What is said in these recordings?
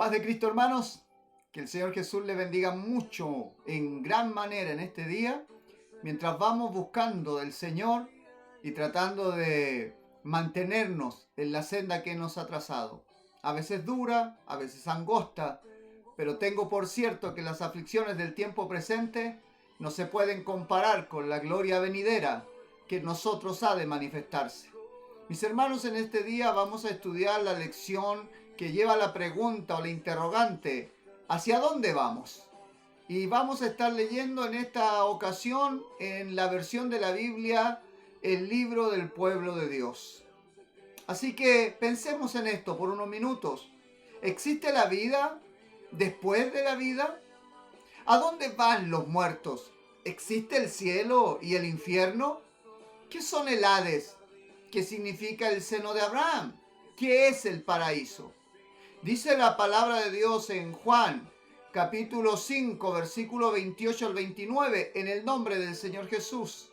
Paz de Cristo, hermanos. Que el Señor Jesús le bendiga mucho, en gran manera en este día, mientras vamos buscando del Señor y tratando de mantenernos en la senda que nos ha trazado. A veces dura, a veces angosta, pero tengo por cierto que las aflicciones del tiempo presente no se pueden comparar con la gloria venidera que en nosotros ha de manifestarse. Mis hermanos, en este día vamos a estudiar la lección que lleva la pregunta o la interrogante: ¿hacia dónde vamos? Y vamos a estar leyendo en esta ocasión, en la versión de la Biblia, el libro del pueblo de Dios. Así que pensemos en esto por unos minutos. ¿Existe la vida después de la vida? ¿A dónde van los muertos? ¿Existe el cielo y el infierno? ¿Qué son el Hades? ¿Qué significa el seno de Abraham? ¿Qué es el paraíso? Dice la palabra de Dios en Juan, capítulo 5, versículo 28 al 29, en el nombre del Señor Jesús.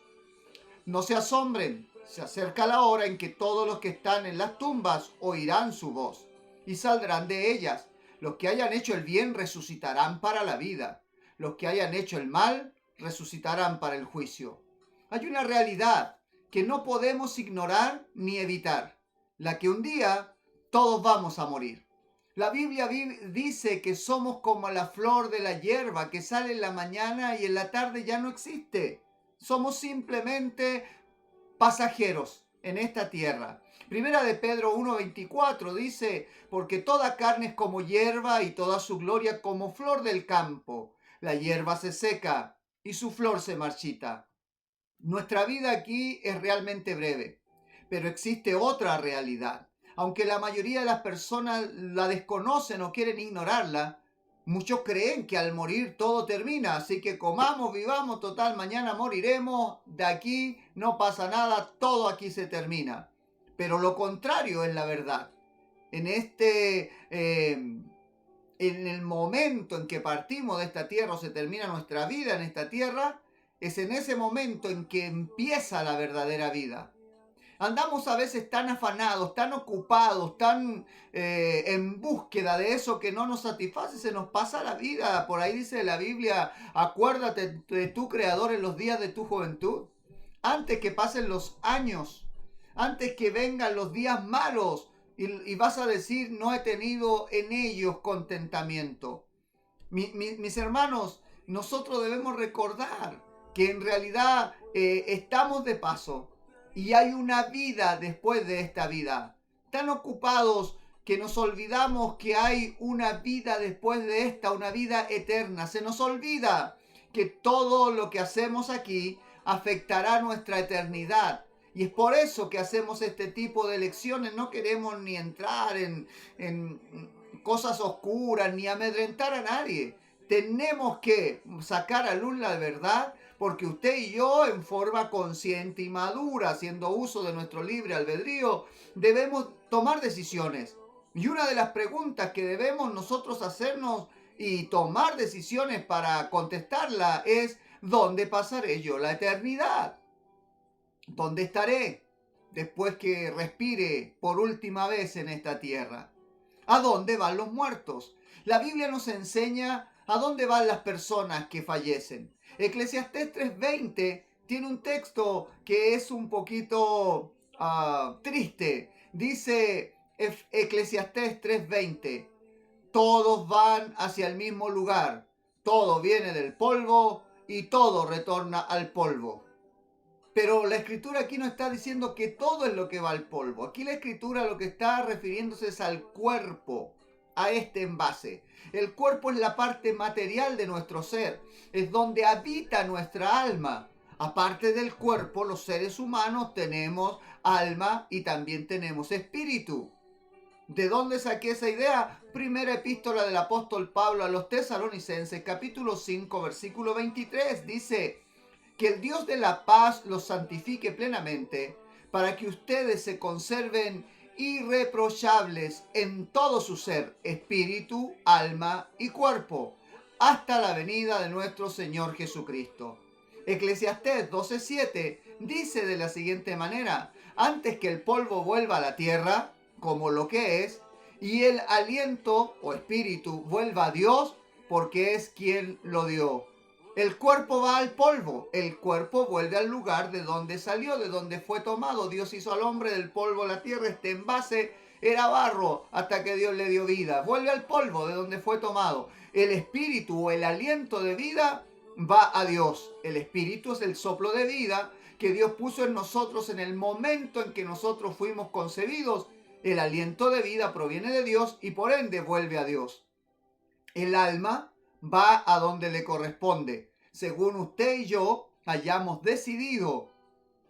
No se asombren, se acerca la hora en que todos los que están en las tumbas oirán su voz y saldrán de ellas. Los que hayan hecho el bien resucitarán para la vida. Los que hayan hecho el mal resucitarán para el juicio. Hay una realidad que no podemos ignorar ni evitar, la que un día todos vamos a morir. La Biblia dice que somos como la flor de la hierba que sale en la mañana y en la tarde ya no existe. Somos simplemente pasajeros en esta tierra. Primera de Pedro 1:24 dice: porque toda carne es como hierba y toda su gloria como flor del campo. La hierba se seca y su flor se marchita. Nuestra vida aquí es realmente breve, pero existe otra realidad. Aunque la mayoría de las personas la desconocen o quieren ignorarla, muchos creen que al morir todo termina, así que comamos, vivamos, total, mañana moriremos, de aquí no pasa nada, todo aquí se termina. Pero lo contrario es la verdad. En en el momento en que partimos de esta tierra o se termina nuestra vida en esta tierra, es en ese momento en que empieza la verdadera vida. Andamos a veces tan afanados, tan ocupados, tan en búsqueda de eso que no nos satisface, se nos pasa la vida. Por ahí dice la Biblia: acuérdate de tu Creador en los días de tu juventud, antes que pasen los años, antes que vengan los días malos y vas a decir: no he tenido en ellos contentamiento. Mis hermanos, nosotros debemos recordar que en realidad estamos de paso y hay una vida después de esta vida. Tan ocupados que nos olvidamos que hay una vida después de esta, una vida eterna. Se nos olvida que todo lo que hacemos aquí afectará nuestra eternidad. Y es por eso que hacemos este tipo de lecciones. No queremos ni entrar en cosas oscuras ni amedrentar a nadie. Tenemos que sacar a luz la verdad, porque usted y yo, en forma consciente y madura, haciendo uso de nuestro libre albedrío, debemos tomar decisiones. Y una de las preguntas que debemos nosotros hacernos y tomar decisiones para contestarla es: ¿dónde pasaré yo la eternidad? ¿Dónde estaré después que respire por última vez en esta tierra? ¿A dónde van los muertos? La Biblia nos enseña a dónde van las personas que fallecen. Eclesiastés 3:20 tiene un texto que es un poquito triste. Dice Eclesiastés 3:20: todos van hacia el mismo lugar, todo viene del polvo y todo retorna al polvo. Pero la escritura aquí no está diciendo que todo es lo que va al polvo. Aquí la escritura lo que está refiriéndose es al cuerpo, a este envase. El cuerpo es la parte material de nuestro ser, es donde habita nuestra alma. Aparte del cuerpo, los seres humanos tenemos alma y también tenemos espíritu. ¿De dónde saqué esa idea? Primera epístola del apóstol Pablo a los Tesalonicenses, capítulo 5, versículo 23, dice: que el Dios de la paz los santifique plenamente, para que ustedes se conserven irreprochables en todo su ser, espíritu, alma y cuerpo, hasta la venida de nuestro Señor Jesucristo. Eclesiastés 12:7 dice de la siguiente manera: antes que el polvo vuelva a la tierra, como lo que es, y el aliento o espíritu vuelva a Dios porque es quien lo dio. El cuerpo va al polvo, el cuerpo vuelve al lugar de donde salió, de donde fue tomado. Dios hizo al hombre del polvo de la tierra, este envase era barro hasta que Dios le dio vida. Vuelve al polvo de donde fue tomado. El espíritu o el aliento de vida va a Dios. El espíritu es el soplo de vida que Dios puso en nosotros en el momento en que nosotros fuimos concebidos. El aliento de vida proviene de Dios y por ende vuelve a Dios. El alma va a donde le corresponde, según usted y yo hayamos decidido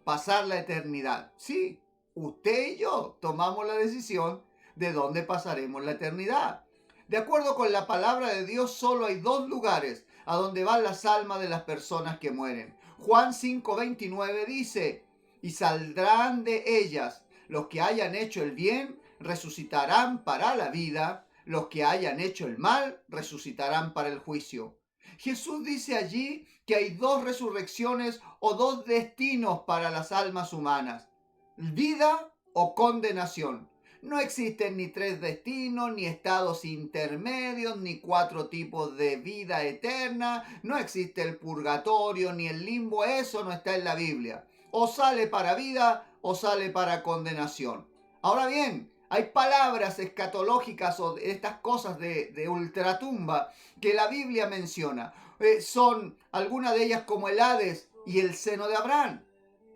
pasar la eternidad. Sí, usted y yo tomamos la decisión de dónde pasaremos la eternidad. De acuerdo con la palabra de Dios, solo hay dos lugares a donde van las almas de las personas que mueren. Juan 5:29 dice, y saldrán de ellas los que hayan hecho el bien, resucitarán para la vida, los que hayan hecho el mal, resucitarán para el juicio. Jesús dice allí que hay dos resurrecciones o dos destinos para las almas humanas, vida o condenación. No existen ni tres destinos, ni estados intermedios, ni cuatro tipos de vida eterna. No existe el purgatorio, ni el limbo. Eso no está en la Biblia. O sale para vida o sale para condenación. Ahora bien, hay palabras escatológicas o estas cosas de ultratumba que la Biblia menciona. Son algunas de ellas como el Hades y el seno de Abraham.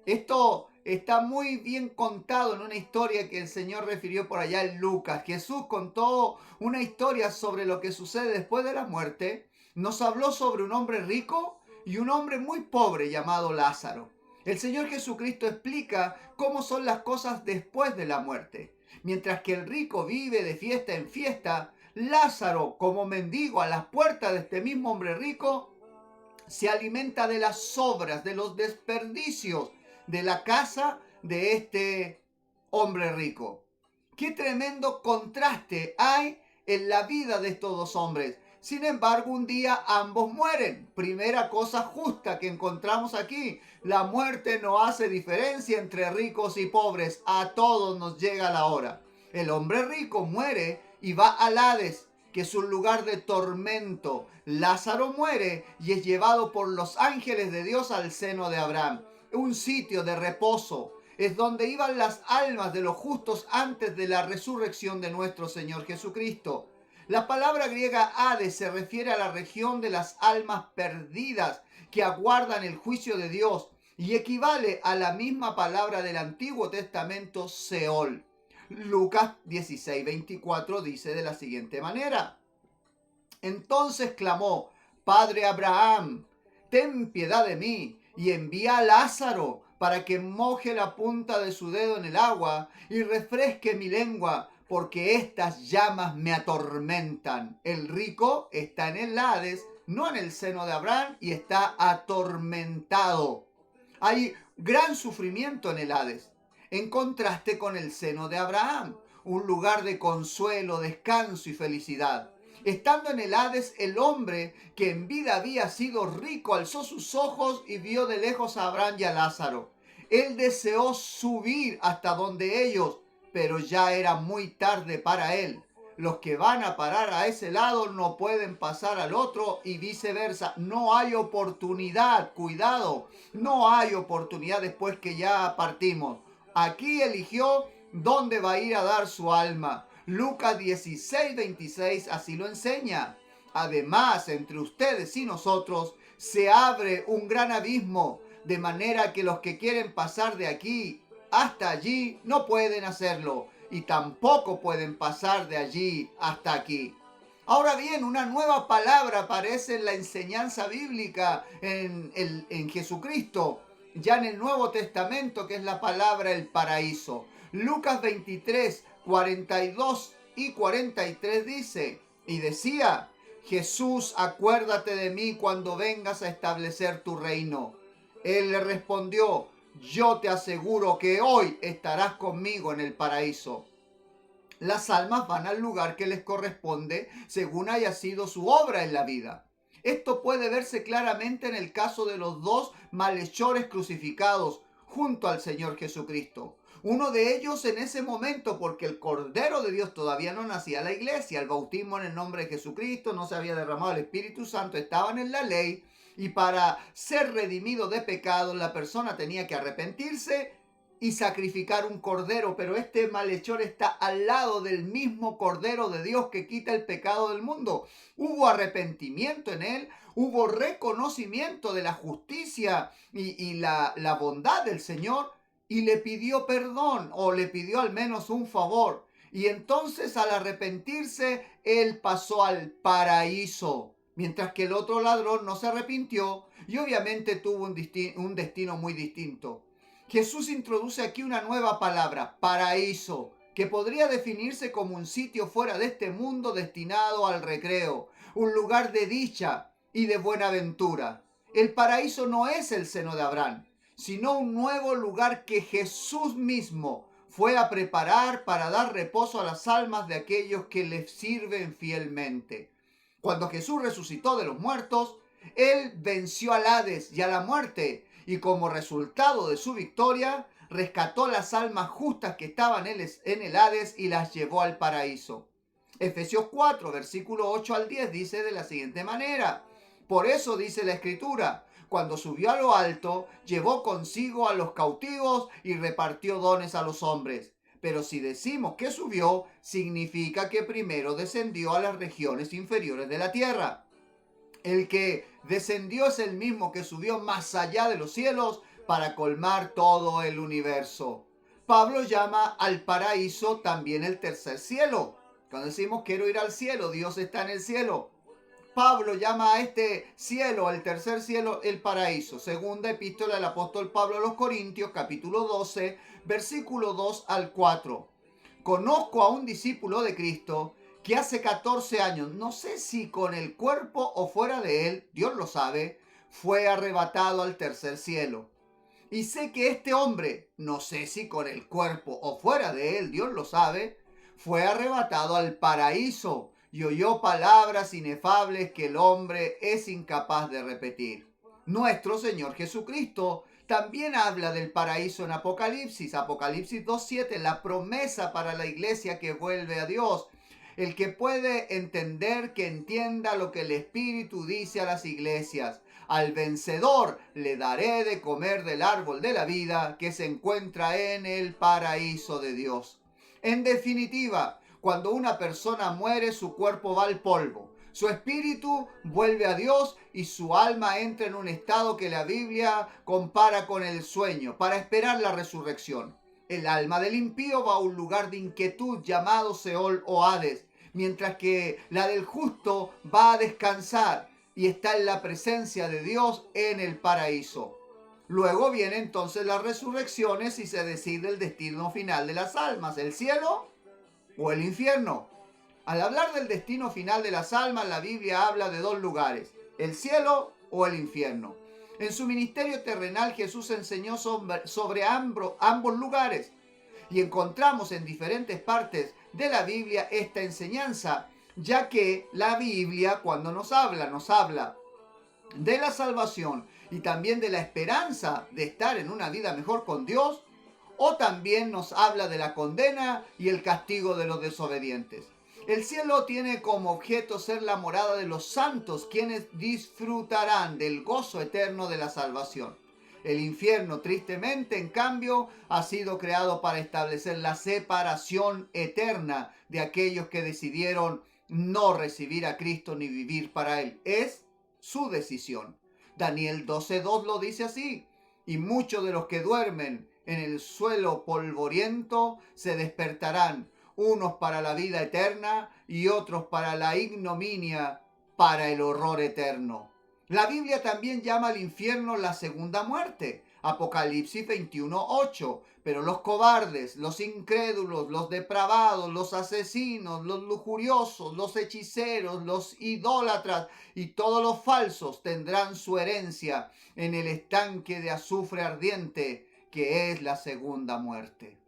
Esto está muy bien contado en una historia que el Señor refirió por allá en Lucas. Jesús contó una historia sobre lo que sucede después de la muerte. Nos habló sobre un hombre rico y un hombre muy pobre llamado Lázaro. El Señor Jesucristo explica cómo son las cosas después de la muerte. Mientras que el rico vive de fiesta en fiesta, Lázaro, como mendigo a las puertas de este mismo hombre rico, se alimenta de las sobras, de los desperdicios de la casa de este hombre rico. Qué tremendo contraste hay en la vida de estos dos hombres. Sin embargo, un día ambos mueren. Primera cosa justa que encontramos aquí. La muerte no hace diferencia entre ricos y pobres. A todos nos llega la hora. El hombre rico muere y va al Hades, que es un lugar de tormento. Lázaro muere y es llevado por los ángeles de Dios al seno de Abraham, un sitio de reposo. Es donde iban las almas de los justos antes de la resurrección de nuestro Señor Jesucristo. La palabra griega Hades se refiere a la región de las almas perdidas que aguardan el juicio de Dios y equivale a la misma palabra del Antiguo Testamento, Seol. Lucas 16:24 dice de la siguiente manera: entonces clamó, Padre Abraham, ten piedad de mí y envía a Lázaro para que moje la punta de su dedo en el agua y refresque mi lengua, porque estas llamas me atormentan. El rico está en el Hades, no en el seno de Abraham, y está atormentado. Hay gran sufrimiento en el Hades, en contraste con el seno de Abraham, un lugar de consuelo, descanso y felicidad. Estando en el Hades, el hombre que en vida había sido rico alzó sus ojos y vio de lejos a Abraham y a Lázaro. Él deseó subir hasta donde ellos, pero ya era muy tarde para él. Los que van a parar a ese lado no pueden pasar al otro y viceversa. No hay oportunidad, cuidado, no hay oportunidad después que ya partimos. Aquí eligió dónde va a ir a dar su alma. Lucas 16:26 así lo enseña. Además, entre ustedes y nosotros se abre un gran abismo, de manera que los que quieren pasar de aquí hasta allí no pueden hacerlo, y tampoco pueden pasar de allí hasta aquí. Ahora bien, una nueva palabra aparece en la enseñanza bíblica en Jesucristo, ya en el Nuevo Testamento, que es la palabra el paraíso. Lucas 23, 42 y 43 dice, y decía, Jesús, acuérdate de mí cuando vengas a establecer tu reino. Él le respondió, yo te aseguro que hoy estarás conmigo en el paraíso. Las almas van al lugar que les corresponde según haya sido su obra en la vida. Esto puede verse claramente en el caso de los dos malhechores crucificados junto al Señor Jesucristo. Uno de ellos en ese momento, porque el Cordero de Dios todavía no nacía la iglesia, el bautismo en el nombre de Jesucristo, no se había derramado el Espíritu Santo, estaban en la ley, y para ser redimido de pecado la persona tenía que arrepentirse y sacrificar un cordero, pero este malhechor está al lado del mismo Cordero de Dios que quita el pecado del mundo. Hubo arrepentimiento en él, hubo reconocimiento de la justicia y la bondad del Señor, y le pidió perdón, o le pidió al menos un favor. Y entonces al arrepentirse, él pasó al paraíso, mientras que el otro ladrón no se arrepintió y obviamente tuvo un destino muy distinto. Jesús introduce aquí una nueva palabra, paraíso, que podría definirse como un sitio fuera de este mundo destinado al recreo, un lugar de dicha y de buena ventura. El paraíso no es el seno de Abraham, sino un nuevo lugar que Jesús mismo fue a preparar para dar reposo a las almas de aquellos que le sirven fielmente. Cuando Jesús resucitó de los muertos, Él venció al Hades y a la muerte, y como resultado de su victoria, rescató las almas justas que estaban en el Hades y las llevó al paraíso. Efesios 4, versículo 8 al 10 dice de la siguiente manera: por eso dice la Escritura, cuando subió a lo alto, llevó consigo a los cautivos y repartió dones a los hombres. Pero si decimos que subió, significa que primero descendió a las regiones inferiores de la tierra. El que descendió es el mismo que subió más allá de los cielos para colmar todo el universo. Pablo llama al paraíso también el tercer cielo. Cuando decimos quiero ir al cielo, Dios está en el cielo. Pablo llama a este cielo, el tercer cielo, el paraíso. Segunda epístola del apóstol Pablo a los Corintios, capítulo 12, versículo 2 al 4. Conozco a un discípulo de Cristo que hace 14 años, no sé si con el cuerpo o fuera de él, Dios lo sabe, fue arrebatado al tercer cielo. Y sé que este hombre, no sé si con el cuerpo o fuera de él, Dios lo sabe, fue arrebatado al paraíso y oyó palabras inefables que el hombre es incapaz de repetir. Nuestro Señor Jesucristo también habla del paraíso en Apocalipsis 2:7, la promesa para la iglesia que vuelve a Dios. El que puede entender, que entienda lo que el Espíritu dice a las iglesias. Al vencedor le daré de comer del árbol de la vida que se encuentra en el paraíso de Dios. En definitiva, cuando una persona muere, su cuerpo va al polvo. Su espíritu vuelve a Dios y su alma entra en un estado que la Biblia compara con el sueño, para esperar la resurrección. El alma del impío va a un lugar de inquietud llamado Seol o Hades, mientras que la del justo va a descansar y está en la presencia de Dios en el paraíso. Luego vienen entonces las resurrecciones y se decide el destino final de las almas, el cielo o el infierno. Al hablar del destino final de las almas, la Biblia habla de dos lugares, el cielo o el infierno. En su ministerio terrenal, Jesús enseñó sobre ambos lugares, y encontramos en diferentes partes de la Biblia esta enseñanza, ya que la Biblia, cuando nos habla de la salvación y también de la esperanza de estar en una vida mejor con Dios, o también nos habla de la condena y el castigo de los desobedientes. El cielo tiene como objeto ser la morada de los santos, quienes disfrutarán del gozo eterno de la salvación. El infierno, tristemente, en cambio, ha sido creado para establecer la separación eterna de aquellos que decidieron no recibir a Cristo ni vivir para Él. Es su decisión. Daniel 12:2 lo dice así: y muchos de los que duermen en el suelo polvoriento se despertarán, unos para la vida eterna y otros para la ignominia, para el horror eterno. La Biblia también llama al infierno la segunda muerte, Apocalipsis 21:8. Pero los cobardes, los incrédulos, los depravados, los asesinos, los lujuriosos, los hechiceros, los idólatras y todos los falsos tendrán su herencia en el estanque de azufre ardiente, que es la segunda muerte.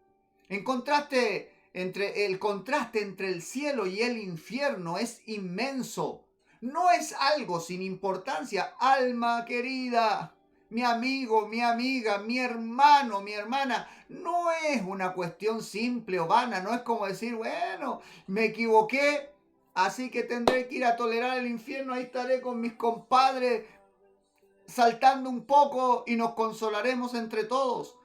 El contraste entre el cielo y el infierno es inmenso. No es algo sin importancia, alma querida. Mi amigo, mi amiga, mi hermano, mi hermana, no es una cuestión simple o vana, no es como decir, bueno, me equivoqué, así que tendré que ir a tolerar el infierno, ahí estaré con mis compadres saltando un poco y nos consolaremos entre todos.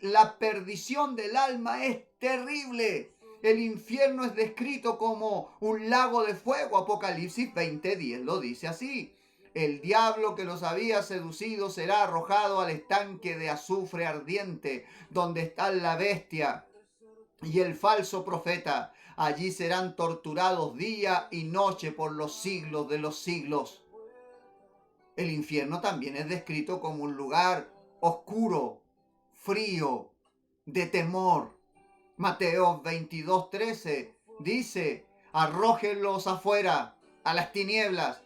La perdición del alma es terrible. El infierno es descrito como un lago de fuego. Apocalipsis 20:10 lo dice así. El diablo que los había seducido será arrojado al estanque de azufre ardiente, donde está la bestia y el falso profeta. Allí serán torturados día y noche por los siglos de los siglos. El infierno también es descrito como un lugar oscuro, frío, de temor. Mateo 22:13 dice, arrójenlos afuera, a las tinieblas.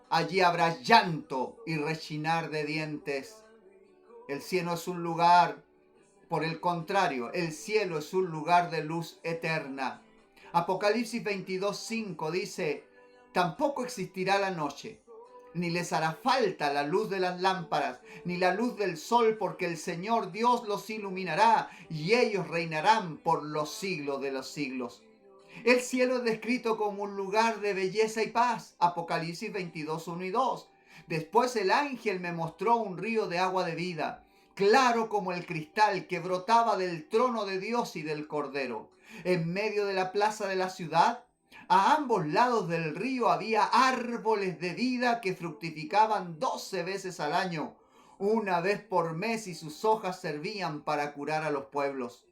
Allí habrá llanto y rechinar de dientes. El cielo es un lugar, por el contrario, el cielo es un lugar de luz eterna. Apocalipsis 22:5 dice, tampoco existirá la noche, ni les hará falta la luz de las lámparas, ni la luz del sol, porque el Señor Dios los iluminará y ellos reinarán por los siglos de los siglos. El cielo es descrito como un lugar de belleza y paz. Apocalipsis 22:1 y 2. Después el ángel me mostró un río de agua de vida, claro como el cristal, que brotaba del trono de Dios y del Cordero. En medio de la plaza de la ciudad, a ambos lados del río había árboles de vida que fructificaban 12 veces al año, una vez por mes, y sus hojas servían para curar a los pueblos.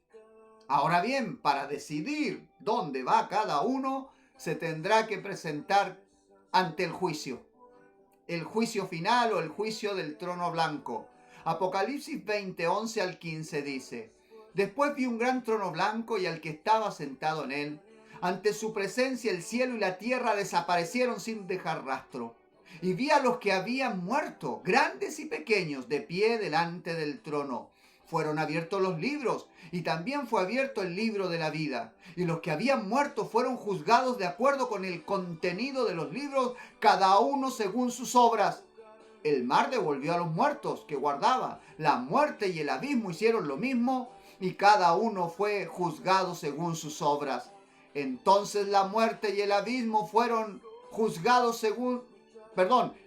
Ahora bien, para decidir dónde va cada uno, se tendrá que presentar ante el juicio final o el juicio del trono blanco. Apocalipsis 20:11 al 15 dice, después vi un gran trono blanco y al que estaba sentado en él. Ante su presencia el cielo y la tierra desaparecieron sin dejar rastro. Y vi a los que habían muerto, grandes y pequeños, de pie delante del trono. Fueron abiertos los libros, y también fue abierto el libro de la vida. Y los que habían muerto fueron juzgados de acuerdo con el contenido de los libros, cada uno según sus obras. El mar devolvió a los muertos que guardaba. La muerte y el abismo hicieron lo mismo, y cada uno fue juzgado según sus obras. Entonces la muerte y el abismo fueron juzgados según...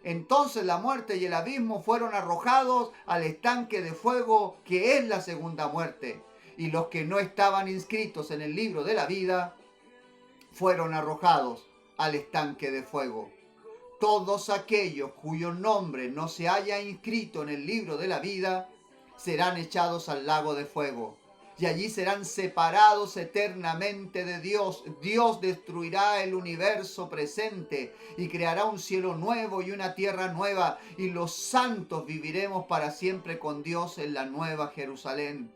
entonces la muerte y el abismo fueron arrojados al estanque de fuego, que es la segunda muerte. Y los que no estaban inscritos en el libro de la vida fueron arrojados al estanque de fuego. Todos aquellos cuyo nombre no se haya inscrito en el libro de la vida serán echados al lago de fuego. Y allí serán separados eternamente de Dios. Dios destruirá el universo presente y creará un cielo nuevo y una tierra nueva. Y los santos viviremos para siempre con Dios en la nueva Jerusalén.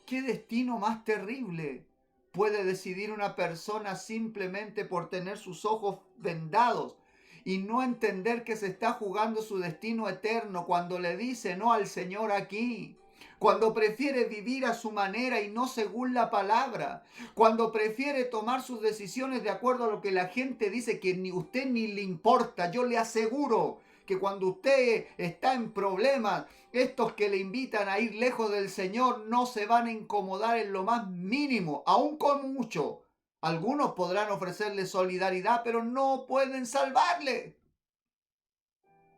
¿Qué destino más terrible puede decidir una persona simplemente por tener sus ojos vendados y no entender que se está jugando su destino eterno cuando le dice no al Señor aquí? Cuando prefiere vivir a su manera y no según la palabra. Cuando prefiere tomar sus decisiones de acuerdo a lo que la gente dice, que ni usted ni le importa. Yo le aseguro que cuando usted está en problemas, estos que le invitan a ir lejos del Señor no se van a incomodar en lo más mínimo, aun con mucho. Algunos podrán ofrecerle solidaridad, pero no pueden salvarle.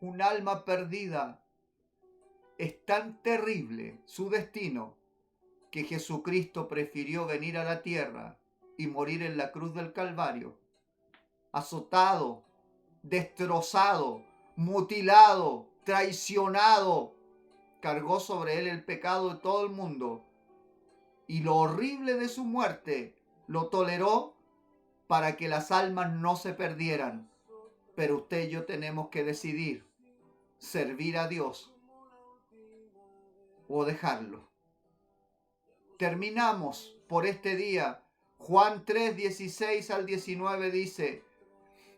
Un alma perdida es tan terrible su destino que Jesucristo prefirió venir a la tierra y morir en la cruz del Calvario, azotado, destrozado, mutilado, traicionado. Cargó sobre él el pecado de todo el mundo, y lo horrible de su muerte lo toleró para que las almas no se perdieran. Pero usted y yo tenemos que decidir servir a Dios o dejarlo. Terminamos por este día. Juan 3:16 al 19 dice,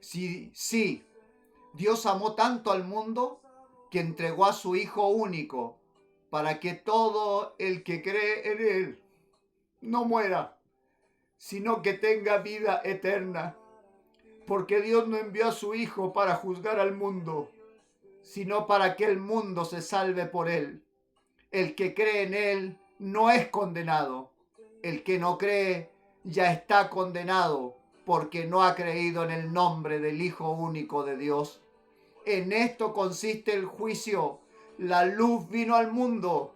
sí, Dios amó tanto al mundo que entregó a su Hijo único, para que todo el que cree en Él no muera, sino que tenga vida eterna. Porque Dios no envió a su Hijo para juzgar al mundo, sino para que el mundo se salve por él. El que cree en él no es condenado. El que no cree ya está condenado porque no ha creído en el nombre del Hijo único de Dios. En esto consiste el juicio. La luz vino al mundo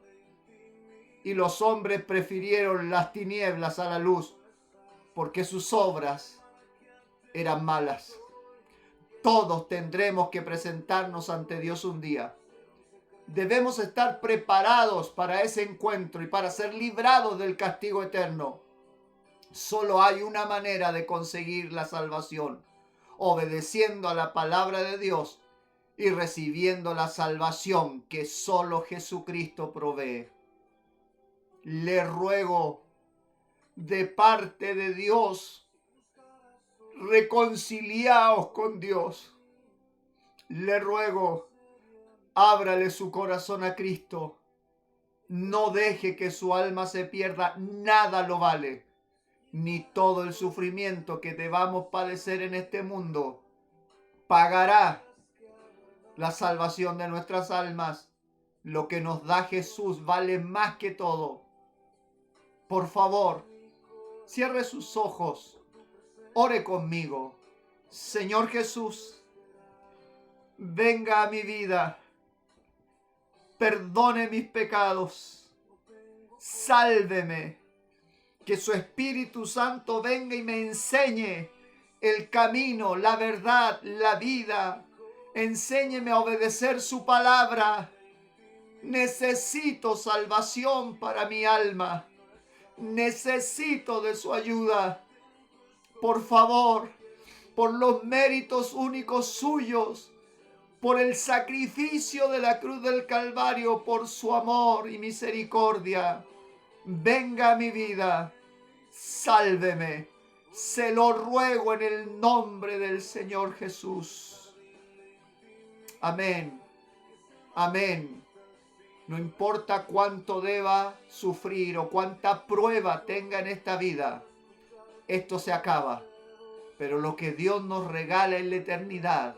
y los hombres prefirieron las tinieblas a la luz porque sus obras eran malas. Todos tendremos que presentarnos ante Dios un día. Debemos estar preparados para ese encuentro y para ser librados del castigo eterno. Solo hay una manera de conseguir la salvación: obedeciendo a la palabra de Dios y recibiendo la salvación que solo Jesucristo provee. Le ruego de parte de Dios, reconciliaos con Dios. Le ruego, ábrale su corazón a Cristo. No deje que su alma se pierda. Nada lo vale, ni todo el sufrimiento que debamos padecer en este mundo pagará la salvación de nuestras almas. Lo que nos da Jesús vale más que todo. Por favor, cierre sus ojos, ore conmigo. Señor Jesús, venga a mi vida, perdone mis pecados, sálveme, que su Espíritu Santo venga y me enseñe el camino, la verdad, la vida. Enséñeme a obedecer su palabra. Necesito salvación para mi alma. Necesito de su ayuda. Por favor, por los méritos únicos suyos, por el sacrificio de la cruz del Calvario, por su amor y misericordia, venga a mi vida, sálveme. Se lo ruego en el nombre del Señor Jesús. Amén. Amén. No importa cuánto deba sufrir o cuánta prueba tenga en esta vida, esto se acaba. Pero lo que Dios nos regala en la eternidad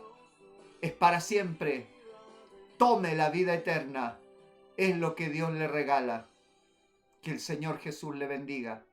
es para siempre. Tome la vida eterna. Es lo que Dios le regala. Que el Señor Jesús le bendiga.